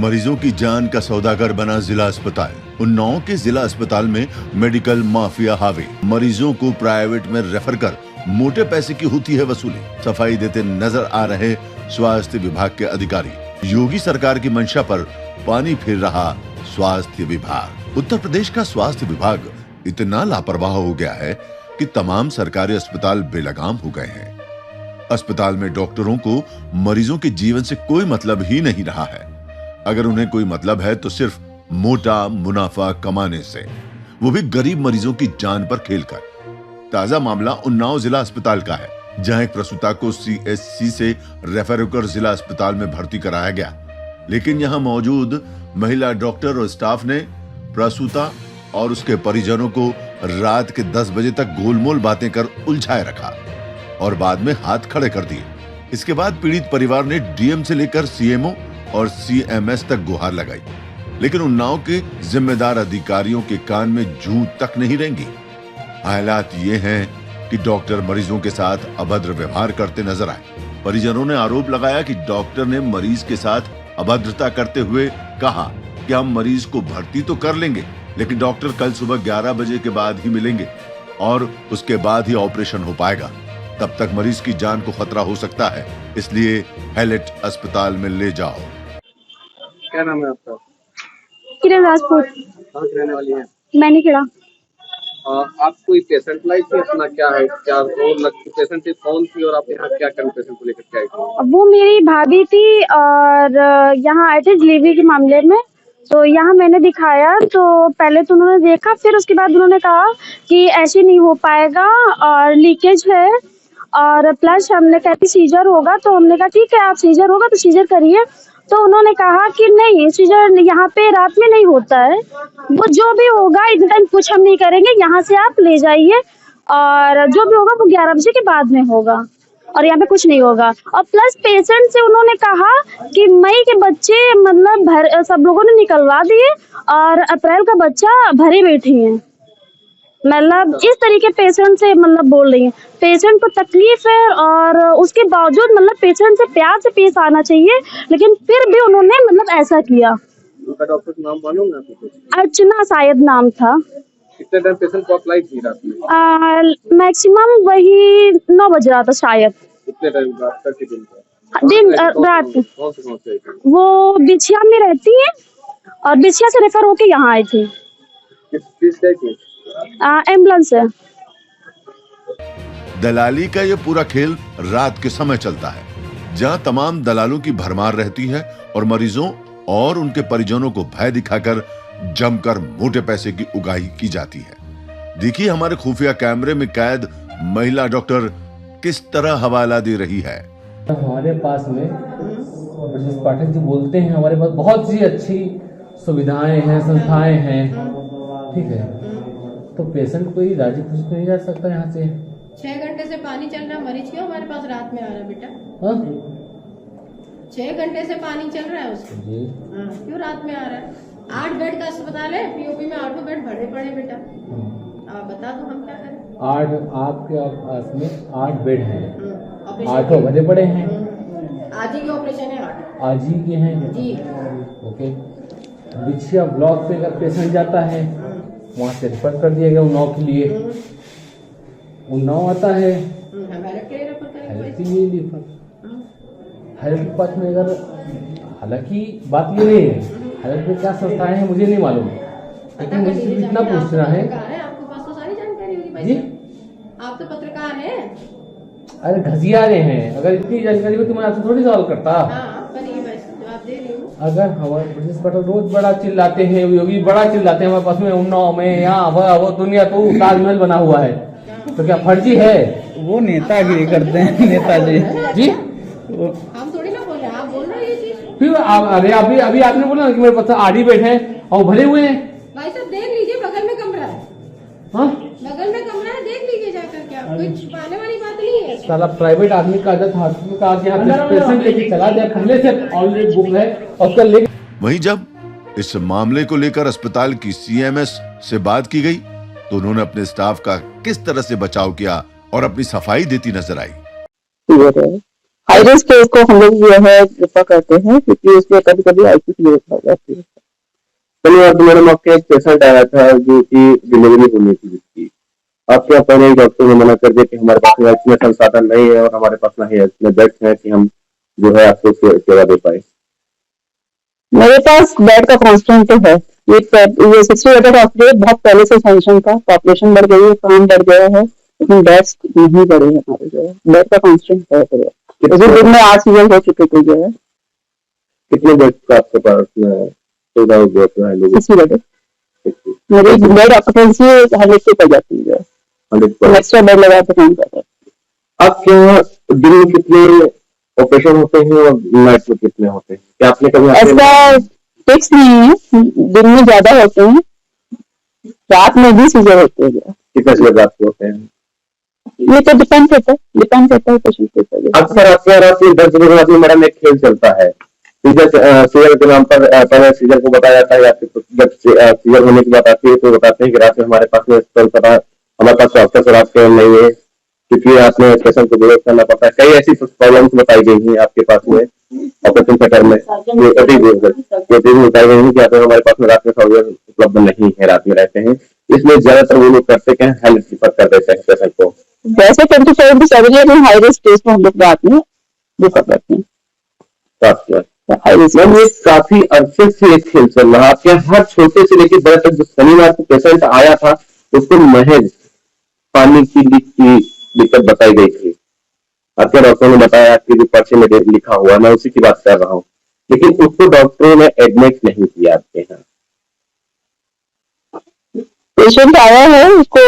मरीजों की जान का सौदागर बना जिला अस्पताल। उन्नाव के जिला अस्पताल में मेडिकल माफिया हावी। मरीजों को प्राइवेट में रेफर कर मोटे पैसे की होती है वसूली। सफाई देते नजर आ रहे स्वास्थ्य विभाग के अधिकारी। योगी सरकार की मंशा पर पानी फेर रहा स्वास्थ्य विभाग। उत्तर प्रदेश का स्वास्थ्य विभाग इतना लापरवाह हो गया है कि तमाम सरकारी अस्पताल बेलगाम हो गए हैं। अस्पताल में डॉक्टरों को मरीजों के जीवन से कोई मतलब ही नहीं रहा है। अगर उन्हें कोई मतलब है तो सिर्फ मोटा मुनाफा कमाने से, वो भी गरीब मरीजों की जान पर खेलकर। ताजा मामला उन्नाव जिला अस्पताल का है, जहां एक प्रसूता को CHC से रेफर होकर जिला अस्पताल में भर्ती कराया गया। लेकिन यहां मौजूद महिला डॉक्टर और स्टाफ ने प्रसूता और उसके परिजनों को रात के 10 बजे तक गोलमोल बातें कर उलझाए रखा और बाद में हाथ खड़े कर दिए। इसके बाद पीड़ित परिवार ने DM से लेकर CMO और CMS तक गुहार लगाई, लेकिन उन्नाव के जिम्मेदार अधिकारियों के कान में जूं तक नहीं रेंगी। हालात ये हैं कि डॉक्टर मरीजों के साथ अभद्र व्यवहार करते नजर आए। परिजनों ने आरोप लगाया कि डॉक्टर ने मरीज के साथ अभद्रता करते हुए कहा कि हम मरीज को भर्ती तो कर लेंगे, लेकिन डॉक्टर कल सुबह 11 बजे के बाद ही मिलेंगे और उसके बाद ही ऑपरेशन हो पाएगा। तब तक मरीज की जान को खतरा हो सकता है, इसलिए हैलेट अस्पताल में ले जाओ। क्या नाम है आपका? किरण राजपूत। कहाँ की रहने वाली है? मैंने किड़ा। आप कोई पेशेंट लाई थी? अपना क्या है, क्या रोल लगती पेशेंट थी, कौन थी और आप यहाँ क्या करने पेशेंट को लेकर के आई थी? वो मेरी भाभी थी और यहाँ आए थे डिलीवरी के मामले में। तो यहाँ मैंने दिखाया तो पहले तो उन्होंने देखा, फिर उसके बाद उन्होंने कहा कि ऐसे नहीं हो पाएगा और लीकेज है और प्लस हमने कहती सीजर होगा। तो हमने कहा ठीक है, आप सीजर होगा तो सीजर करिए। तो उन्होंने कहा कि नहीं, सीजर यहाँ पे रात में नहीं होता है, वो जो भी होगा इतना टाइम कुछ हम नहीं करेंगे, यहाँ से आप ले जाइए और जो भी होगा वो 11 बजे के बाद में होगा और यहाँ पे कुछ नहीं होगा। और प्लस पेशेंट से उन्होंने कहा कि मई के बच्चे मतलब सब लोगों ने निकलवा दिए और अप्रैल का बच्चा भरे बैठी है। मतलब इस तरीके पेशेंट से मतलब बोल रही है। पेशेंट को तकलीफ है और उसके बावजूद मतलब पेशेंट से प्यार से पेश आना चाहिए, लेकिन फिर भी उन्होंने मतलब ऐसा किया। उनका डॉक्टर का नाम मालूम है आपको? अर्चना शायद नाम था। कितने टाइम पेशेंट को अप्लाई थी रात में? मैक्सिमम वही 9 बज रहा था शायद। कितने टाइम रात तक के दिन का? दिन रात कौन से थे? वो बिछिया में रहती है और बिछिया से रेफर होके यहाँ आई थी। किस चीज का केस? एम्बुलेंस है। दलाली का ये पूरा खेल रात के समय चलता है, जहां तमाम दलालों की भरमार रहती है और मरीजों और उनके परिजनों को भय दिखाकर जमकर मोटे पैसे की उगाही की जाती है। देखिए हमारे खुफिया कैमरे में कैद महिला डॉक्टर किस तरह हवाला दे रही है। हमारे पास में ब्रजेश पाठक जी बोलते हैं, हमारे पास बहुत सी अच्छी सुविधाएं हैं, संस्थाएं हैं, ठीक है, तो पेशेंट कोई राजी खुशी नहीं जा सकता यहाँ से। 6 घंटे से पानी चल रहा है, मरीज क्यों हमारे पास रात में आ रहा है बेटा? 6 घंटे से पानी चल रहा है उसको जी, क्यों रात में आ रहा है? 8 बेड का अस्पताल है, POP में 8 बेड भरे पड़े बेटा। आप बता दो हम क्या करें? 8 आपके पास में 8 बेड हैं, ऑपरेशन 8 भरे पड़े हैं। आज ही के ऑपरेशन है 8 आज ही के हैं जी। ओके। बिछिया ब्लॉक पे अगर पेशेंट जाता है, वहाँ से रेफर कर दिया गया उन्नाव के लिए। उन्नाव आता है, हेल्थ के पास में अगर, हालांकि बात ये नहीं है हेल्थ में क्या संस्थाएं हैं मुझे नहीं मालूम, लेकिन मुझे सिर्फ इतना पूछना है। आपके पास तो सारी जानकारी होगी भाई जी, आप तो पत्रकार हैं। अरे घसिया रहे हैं, अगर इतनी जानकारी हो तो मैं आपसे थोड़ी सवाल करता। करिए भाई, जवाब दे रही हूँ। अगर हमारे ब्रजेश पाठक रोज बड़ा चिल्लाते हैं, योगी बड़ा चिल्लाते हैं हमारे पास में उन्नाव में, यहाँ वो दुनिया तो ताजमहल बना हुआ है, तो क्या फर्जी है? वो नेतागिरी करते हैं नेताजी जी। हम थोड़ी ना बोल रहे हैं, आप बोल रहे हैं ये चीज। फिर अरे अभी आपने बोला ना कि मेरे पास आड़ी बैठे हैं और भरे हुए हैं। भाई साहब देख लीजिए, बगल में कमरा है। हाँ, बगल में कमरा है, देख लीजिए जाकर के। कोई छुपाने वाली बात नहीं है। साला प्राइवेट आदमी का आदत हाथ में कहा कि यहाँ पेशेंट लेके चला जाए, पहले से ऑलरेडी बुक है और उसका लेके। वहीं जब इस मामले को लेकर अस्पताल की CMS से बात की गई तो उन्होंने अपने स्टाफ का किस तरह से बचाव किया और अपनी सफाई देती नजर आई। हाई रिस्क केस को हम लोग जो है रेफर करते हैं क्योंकि उसमें कभी कभी आईसीयू हो जाती है। चलिए अब मैडम आपके एक पेशेंट आया था जो कि डिलीवरी होनी थी जिसकी, आपके यहाँ पहले ही डॉक्टर ने मना कर दिया कि हमारे पास में इतने संसाधन नहीं है और हमारे पास ना ही इतने बेड्स हैं कि हम जो है आपको सेवा दे पाए। मेरे पास बेड का कांस्टेंट तो है, ये 60 बेड का हॉस्पिटल बहुत पहले से सैंक्शन था, पॉपुलेशन बढ़ गई है, काम बढ़ गया है, लेकिन बेड्स नहीं बढ़े हैं हमारे जो है, बेड का कांस्टेंट है। उसी दिन में 8 सीजन हो चुके थे जो है। कितने बेड का आपके पास में सुविधा है लोगों 60 बेड मेरी बेड ऑक्यूपेंसी 100 से पड़ जाती है, 100? एक्स्ट्रा बेड लगा के काम करते हैं। आपके यहाँ दिन में कितने ऑपरेशन होते हैं और नाइट में कितने होते हैं? क्या आपने कभी ऐसा फिक्स नहीं है, दिन में ज्यादा होते हैं, रात में भी सीजर होते हैं। कितने से रात को होते हैं? ये तो डिपेंड करता है पेशेंट के ऊपर। अक्सर आपके यहाँ रात में 10 बजे के बाद में मैडम एक खेल चलता है, सीजर के नाम पर पहले सीजर को बताया जाता है या फिर जब सीजर होने की बात आती है तो बताते हैं कि रात में हमारे पास में हमारे पास डॉक्टर से रात केवल नहीं है क्योंकि आपने पेशेंट को विरोध करना पड़ता है। कई ऐसी प्रॉब्लम्स बताई गई हैं आपके पास में ऑपरेशन थिएटर में, बताई गई है कि आप हमारे पास में रात में सहूलियत उपलब्ध नहीं है, रात में रहते हैं, इसलिए ज्यादातर वो लोग करते हैं हेल्थ रिफर कर देते हैं पेशेंट को। वैसे 24/7 हाई रिस्क केस में हम लोग रात में रिफर करते हैं। ये काफी अरसे से एक खेल चल रहा है आपके यहाँ, हर छोटे से लेकर बड़े तक। जो शनिवार को पेशेंट आया था उसको महज पानी की लीक की दिक्कत बताई गई थी, आपके डॉक्टर ने बताया कि जो पर्चे में लिखा हुआ, मैं उसी की बात कर रहा हूँ, लेकिन उसको डॉक्टरों ने एडमिट नहीं किया आपके यहाँ। पेशेंट आया है, उसको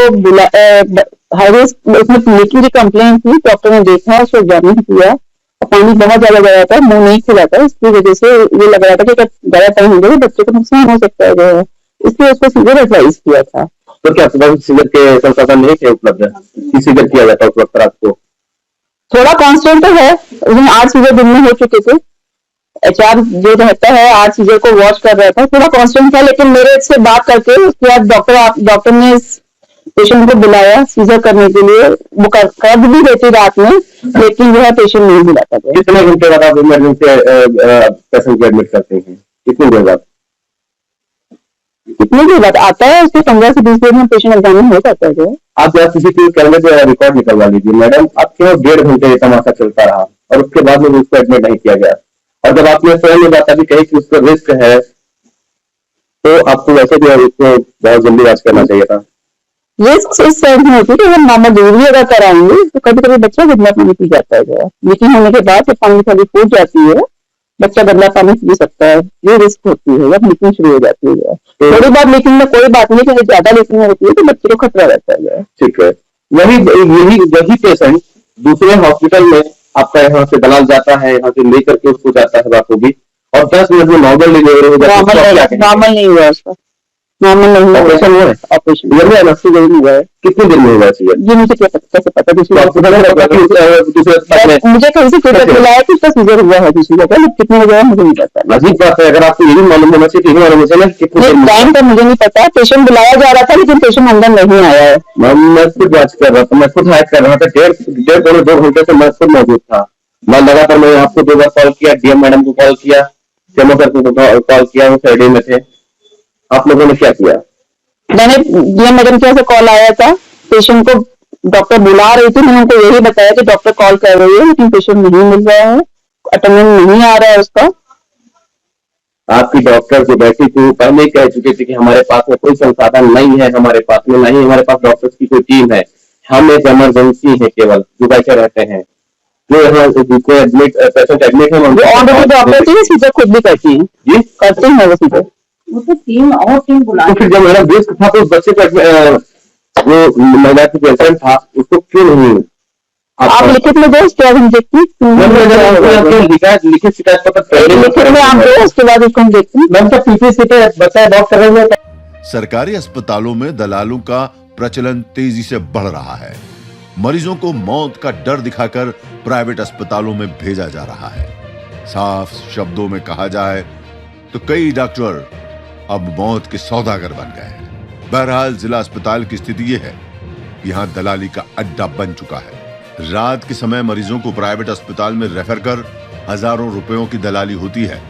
हाई रिस्क उसमें लीकिंग की कंप्लेंट थी, डॉक्टर ने देखा, उसको एग्जामिन किया, पानी बहुत ज्यादा गया था, मुंह नहीं खुला था, इसकी वजह से ये लग रहा था कि ज्यादा टाइम हो गया बच्चे को नुकसान हो सकता है, इसलिए उसको सीजर एडवाइस किया था। तो क्या सीजर के संसाधन नहीं थे उपलब्ध? सीजर किया जाता उस वक्त रात को? थोड़ा कांस्टेंट तो है, 8 सीजर दिन में हो चुके थे, HR जो रहता है 8 सीजर को वॉच कर रहा था, थोड़ा कांस्टेंट था, लेकिन मेरे से बात करके उसके बाद डॉक्टर ने पेशेंट को बुलाया सीजर करने के लिए, वो कर भी देती रात में, लेकिन जो है पेशेंट नहीं मिला था। कितने घंटे बाद आप इमरजेंसी पेशेंट को एडमिट करते हैं? कितनी देर बाद? कितनी देर बाद आता है, उसके 15 से 20 देर में पेशेंट एग्जामिन हो जाता है। आप यहाँ CCTV कैमरे से रिकॉर्ड निकलवा लीजिए मैडम, आपके यहाँ 1.5 घंटे तमाशा चलता रहा और उसके बाद में उसको एडमिट नहीं किया गया, और जब आपने स्वयं में बात अभी कही कि उसका रिस्क है तो आपको वैसे भी उसको बहुत जल्दी इलाज करना चाहिए था। रिस्क इस साइड में होती है कि हम नॉर्मल डिलीवरी अगर कराएंगे तो कभी कभी बच्चा गंदा पानी पी जाता है, लीकिंग होने के बाद जब पानी थोड़ी फूट जाती है बच्चा गंदा पानी पी सकता है, ये रिस्क होती है जब लीकिंग शुरू हो जाती है। थोड़ी बार लीकिंग में कोई बात नहीं, लेकिन ज्यादा लीकिंग होती है तो बच्चे को खतरा रहता है। ठीक है, वही पेशेंट दूसरे हॉस्पिटल में आपका यहाँ से दलाल जाता है, यहाँ से लेकर के उसको जाता है बाखूबी, और 10 मिनट में नॉर्मल डिलीवरी हो जाती है। नॉर्मल नहीं हुआ उसका, नॉर्मल नहीं ऑपरेशन हुआ है, ऑपरेशन हुआ है, कितने दिन में हुआ चाहिए? ये मुझे क्या पता मुझे कहीं से फीडबैक मिला है कि उसका सीजर हुआ है दूसरी जगह, कितने हो गया मुझे नहीं पता। अजीब बात है, अगर आपको यही मालूम होना चाहिए, यही मालूम होना चाहिए टाइम तो मुझे नहीं पता। पेशेंट बुलाया जा रहा था लेकिन पेशेंट अंदर नहीं आया है। मैं खुद जांच कर रहा था, मैं खुद हाइड कर रहा था, 1.5 घंटे से मैं खुद मौजूद था। मैं लगातार मैंने आपको 2 बार कॉल किया, DM मैडम को कॉल किया, चमो सर को कॉल किया, वो फ्राइडे में थे। आप लोगों ने क्या किया? मैंने DM मैडम के से कॉल आया था, पेशेंट को डॉक्टर बुला रही थी, मैंने उनको यही बताया कि डॉक्टर कॉल कर रही है लेकिन पेशेंट नहीं मिल रहा है, अटेंडेंस नहीं आ रहा है उसका। आपकी डॉक्टर जो बैठी थी वो पहले कह चुकी थी कि हमारे पास में कोई संसाधन नहीं है, हमारे पास में नहीं, हमारे पास डॉक्टर्स की कोई टीम है, हम एक इमरजेंसी है केवल जो बैठे रहते हैं, जो यहाँ पेशेंट एडमिट है ऑलरेडी डॉक्टर थी, सीजर खुद भी करती है जी, करते हैं वो सीजर, वो तो टीम बुला। तो फिर जब मेरा रिस्क था तो उस बच्चे को वो महिला की पेशेंट था उसको क्यों नहीं आप लिखित में दो, उसके बाद हम देखते हैं। लिखित शिकायत पत्र लिखित में आप दो, उसके बाद उसको हम देखते हैं। मैम तो PPC पे बताया डॉक्टर ने। सरकारी अस्पतालों में दलालों का प्रचलन तेजी से बढ़ रहा है। मरीजों को मौत का डर दिखाकर प्राइवेट अस्पतालों में भेजा जा रहा है। साफ शब्दों में कहा जाए तो कई डॉक्टर अब मौत के सौदागर बन गए हैं। बहरहाल जिला अस्पताल की स्थिति यह है, यहाँ दलाली का अड्डा बन चुका है। रात के समय मरीजों को प्राइवेट अस्पताल में रेफर कर हजारों रुपयों की दलाली होती है,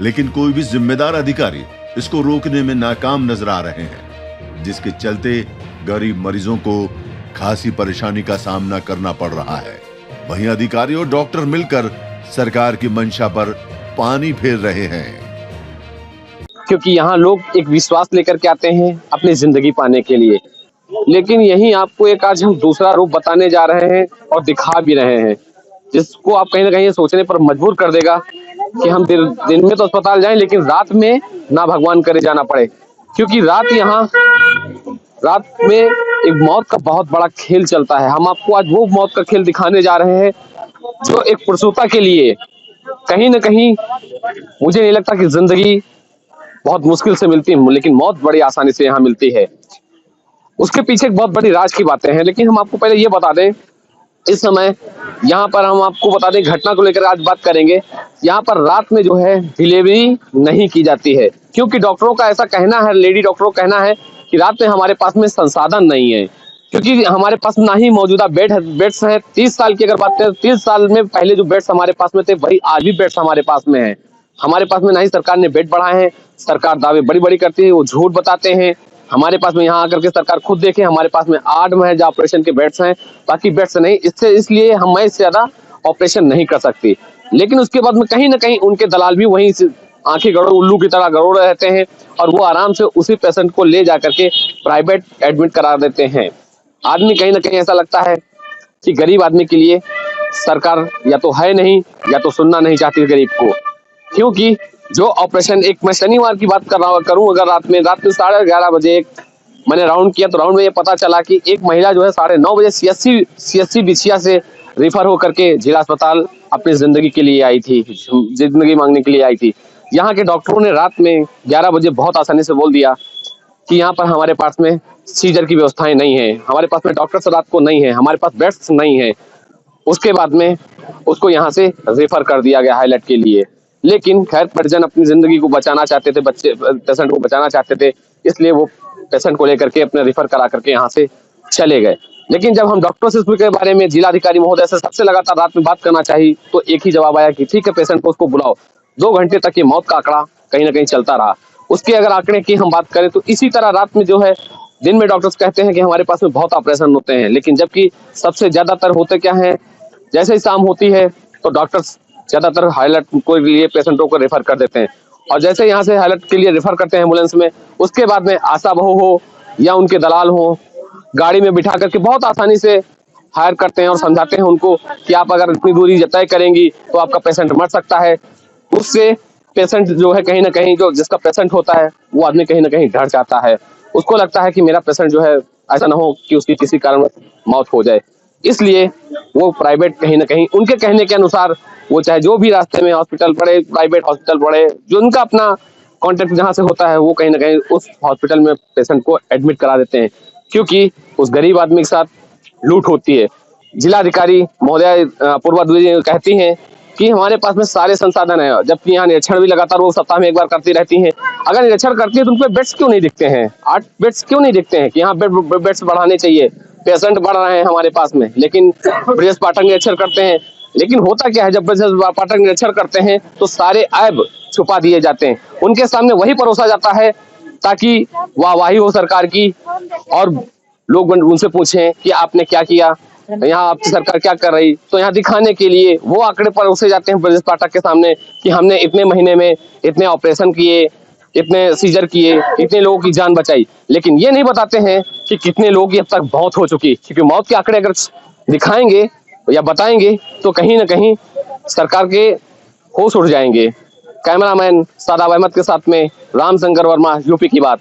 लेकिन कोई भी जिम्मेदार अधिकारी इसको रोकने में नाकाम नजर आ रहे हैं, जिसके चलते गरीब मरीजों को खासी परेशानी का सामना करना पड़ रहा है। वहीं अधिकारी और डॉक्टर मिलकर सरकार की मंशा पर पानी फेर रहे हैं, क्योंकि यहाँ लोग एक विश्वास लेकर के आते हैं अपनी जिंदगी पाने के लिए। लेकिन यही आपको एक आज हम दूसरा रूप बताने जा रहे हैं और दिखा भी रहे हैं, जिसको आप कहीं ना कहीं सोचने पर मजबूर कर देगा कि हम दिन में तो अस्पताल जाएं, लेकिन रात में ना भगवान करे जाना पड़े। क्योंकि रात में एक मौत का बहुत बड़ा खेल चलता है। हम आपको आज वो मौत का खेल दिखाने जा रहे हैं जो एक प्रसूता के लिए कहीं ना कहीं, मुझे नहीं लगता कि जिंदगी बहुत मुश्किल से मिलती है, लेकिन मौत बड़ी आसानी से यहाँ मिलती है। उसके पीछे एक बहुत बड़ी राज की बातें हैं, लेकिन हम आपको पहले ये बता दें, इस समय यहाँ पर हम आपको बता दें घटना को लेकर आज बात करेंगे। यहाँ पर रात में जो है डिलीवरी नहीं की जाती है, क्योंकि डॉक्टरों का ऐसा कहना है, लेडी डॉक्टरों का कहना है कि रात में हमारे पास में संसाधन नहीं है, क्योंकि हमारे पास ना ही मौजूदा बेड्स हैं। 30 साल की अगर बात करें, 30 साल में पहले जो बेड्स हमारे पास में थे वही आज भी बेड्स हमारे पास में है। हमारे पास में ना ही सरकार ने बेड बढ़ाए हैं। सरकार दावे बड़ी करती है, वो झूठ बताते हैं। हमारे पास में यहाँ आकर के सरकार खुद देखे, हमारे पास में 8 महज ऑपरेशन के बेड्स हैं, बाकी बेड्स नहीं। इसलिए हम इससे ज्यादा ऑपरेशन नहीं कर सकती। लेकिन उसके बाद में कहीं ना कहीं उनके दलाल भी वहीं से आंखें गड़ोड़ उल्लू की तरह गड़ोड़ रहते हैं और वो आराम से उसी पेशेंट को ले जाकर के प्राइवेट एडमिट करा देते हैं। आदमी कहीं ना कहीं ऐसा लगता है कि गरीब आदमी के लिए सरकार या तो है नहीं, या तो सुनना नहीं चाहती गरीब को। क्योंकि जो ऑपरेशन, एक मैं शनिवार की बात करूं, अगर रात में 11:30 बजे एक मैंने राउंड किया, तो राउंड में ये पता चला कि एक महिला जो है 9:30 बजे CSC बिछिया से रेफर होकर के जिला अस्पताल अपनी जिंदगी के लिए आई थी, जिंदगी मांगने के लिए आई थी। यहाँ के डॉक्टरों ने रात में 11 बजे बहुत आसानी से बोल दिया कि यहाँ पर हमारे पास में सीजर की व्यवस्थाएं नहीं है, हमारे पास में डॉक्टर्स रात को नहीं है, हमारे पास बेड्स नहीं है। उसके बाद में उसको यहाँ से रेफर कर दिया गया हाईलाइट के लिए। लेकिन खैर परिजन अपनी जिंदगी को बचाना चाहते थे, पेशेंट को बचाना चाहते थे, इसलिए वो पेशेंट को लेकर के अपने रेफर करा करके यहाँ से चले गए। लेकिन जब हम डॉक्टर्स के बारे में जिलाधिकारी महोदय से सबसे लगातार रात में बात करना चाहिए, तो एक ही जवाब आया कि ठीक है, पेशेंट को उसको बुलाओ। 2 घंटे तक ये मौत का आंकड़ा कहीं ना कहीं चलता रहा। उसके अगर आंकड़े की हम बात करें तो इसी तरह रात में जो है, दिन में डॉक्टर्स कहते हैं कि हमारे पास में बहुत ऑपरेशन होते हैं, लेकिन जबकि सबसे ज्यादातर होते क्या है, जैसे ही शाम होती है तो डॉक्टर्स ज्यादातर हाईलाइट को लिए पेशेंटों को रेफर कर देते हैं। और जैसे यहाँ से हाईलाइट के लिए रेफर करते हैं एम्बुलेंस में, उसके बाद में आशा बहू हो या उनके दलाल हो, गाड़ी में बिठा करके बहुत आसानी से हायर करते हैं और समझाते हैं उनको कि आप अगर इतनी दूरी तय करेंगी तो आपका पेशेंट मर सकता है। उससे पेशेंट जो है कहीं ना कहीं, जो जिसका पेशेंट होता है वो आदमी कहीं ना कहीं डर जाता है। उसको लगता है कि मेरा पेशेंट जो है ऐसा ना हो कि उसकी किसी कारण मौत हो जाए, इसलिए वो प्राइवेट कहीं ना कहीं उनके कहने के अनुसार, वो चाहे जो भी रास्ते में हॉस्पिटल पड़े, प्राइवेट हॉस्पिटल पड़े, जो उनका अपना कॉन्टेक्ट जहाँ से होता है, वो कहीं ना कहीं उस हॉस्पिटल में पेशेंट को एडमिट करा देते हैं, क्योंकि उस गरीब आदमी के साथ लूट होती है। जिलाधिकारी महोदय पूर्वा द्विवेदी कहती हैं कि हमारे पास में सारे संसाधन है, जबकि यहाँ निरीक्षण भी लगातार वो सप्ताह में 1 बार करती रहती हैं। अगर निरीक्षण करती है तो उनपे बेड्स क्यों नहीं दिखते हैं? 8 बेड्स क्यों नहीं दिखते हैं कि यहाँ बेड्स बढ़ाने चाहिए? पेशेंट बढ़ रहे हैं हमारे पास में, लेकिन ब्रजेश पाठक निरीक्षण करते हैं। लेकिन होता क्या है, जब ब्रजेश पाठक निरीक्षण करते हैं तो सारे ऐब छुपा दिए जाते हैं, उनके सामने वही परोसा जाता है ताकि वाहवाही हो सरकार की और लोग उनसे पूछें कि आपने क्या किया, यहाँ आपकी सरकार क्या कर रही। तो यहाँ दिखाने के लिए वो आंकड़े परोसे जाते हैं ब्रजेश पाठक के सामने कि हमने इतने महीने में इतने ऑपरेशन किए, इतने सीजर किए, इतने लोगों की जान बचाई। लेकिन ये नहीं बताते हैं कि कितने लोगों की अब तक मौत हो चुकी, क्योंकि मौत के आंकड़े अगर दिखाएंगे या बताएंगे तो कहीं ना कहीं सरकार के होश उड़ जाएंगे। कैमरामैन सादाब अहमद के साथ में रामशंकर वर्मा, यूपी की बात।